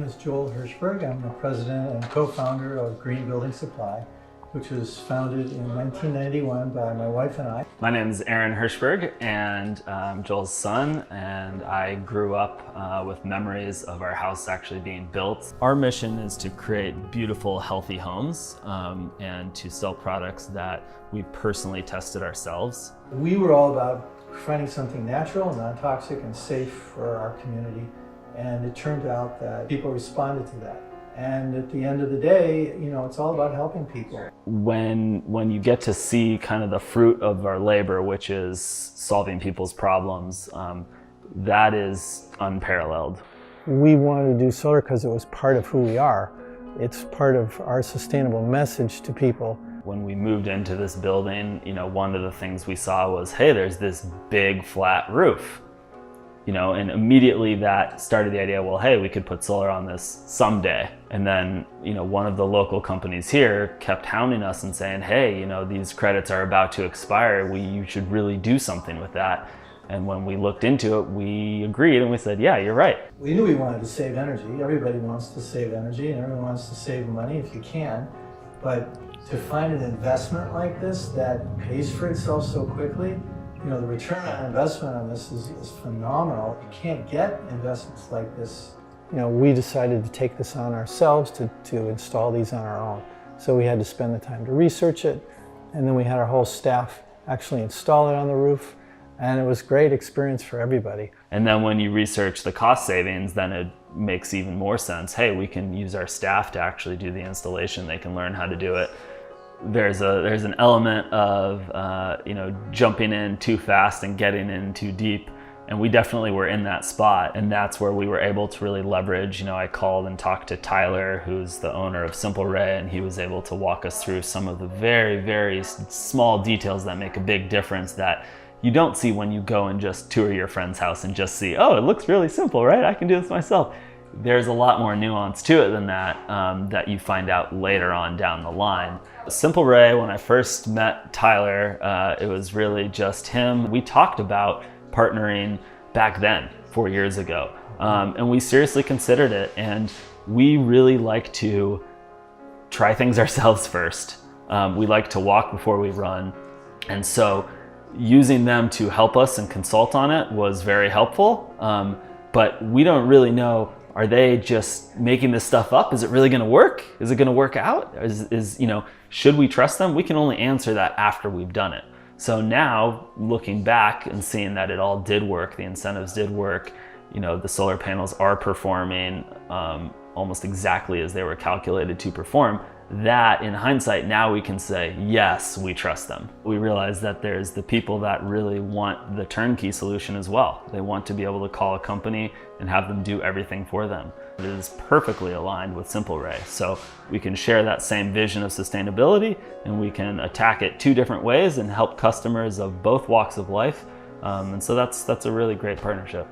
is Joel Hirschberg. I'm the president and co-founder of Green Building Supply, which was founded in 1991 by my wife and I. My name is Aaron Hirschberg, and I'm Joel's son, and I grew up with memories of our house actually being built. Our mission is to create beautiful, healthy homes and to sell products that we personally tested ourselves. We were all about finding something natural, non-toxic, and safe for our community, and it turned out that people responded to that. And at the end of the day, you know, it's all about helping people. When you get to see kind of the fruit of our labor, which is solving people's problems, that is unparalleled. We wanted to do solar because it was part of who we are. It's part of our sustainable message to people. When we moved into this building, you know, one of the things we saw was, hey, there's this big flat roof. You know, and immediately that started the idea, well, hey, we could put solar on this someday. And then, you know, one of the local companies here kept hounding us and saying, hey, you know, these credits are about to expire. You should really do something with that. And when we looked into it, we agreed and we said, yeah, you're right. We knew we wanted to save energy. Everybody wants to save energy and everyone wants to save money if you can. But to find an investment like this that pays for itself so quickly, you know, the return on investment on this is phenomenal. You can't get investments like this. You know, we decided to take this on ourselves to install these on our own. So we had to spend the time to research it, and then we had our whole staff actually install it on the roof, and it was a great experience for everybody. And then when you research the cost savings, then it makes even more sense. Hey, we can use our staff to actually do the installation. They can learn how to do it. There's an element of you know, jumping in too fast and getting in too deep, and we definitely were in that spot, and that's where we were able to really leverage. You know, I called and talked to Tyler, who's the owner of Simple Ray, and he was able to walk us through some of the very, very small details that make a big difference that you don't see when you go and just tour your friend's house and just see, oh, it looks really simple, right? I can do this myself. There's a lot more nuance to it than that that you find out later on down the line. Simple Ray, when I first met Tyler, it was really just him. We talked about partnering back then, 4 years ago, and we seriously considered it. And we really like to try things ourselves first. We like to walk before we run. And so using them to help us and consult on it was very helpful. But we don't really know, are they just making this stuff up? Is it really going to work? Is it going to work out? You know, should we trust them? We can only answer that after we've done it. So now, looking back and seeing that it all did work, the incentives did work, you know, the solar panels are performing almost exactly as they were calculated to perform, that in hindsight, now we can say, yes, we trust them. We realize that there's the people that really want the turnkey solution as well. They want to be able to call a company and have them do everything for them. It is perfectly aligned with Simple Ray. So we can share that same vision of sustainability, and we can attack it two different ways and help customers of both walks of life. And so that's a really great partnership.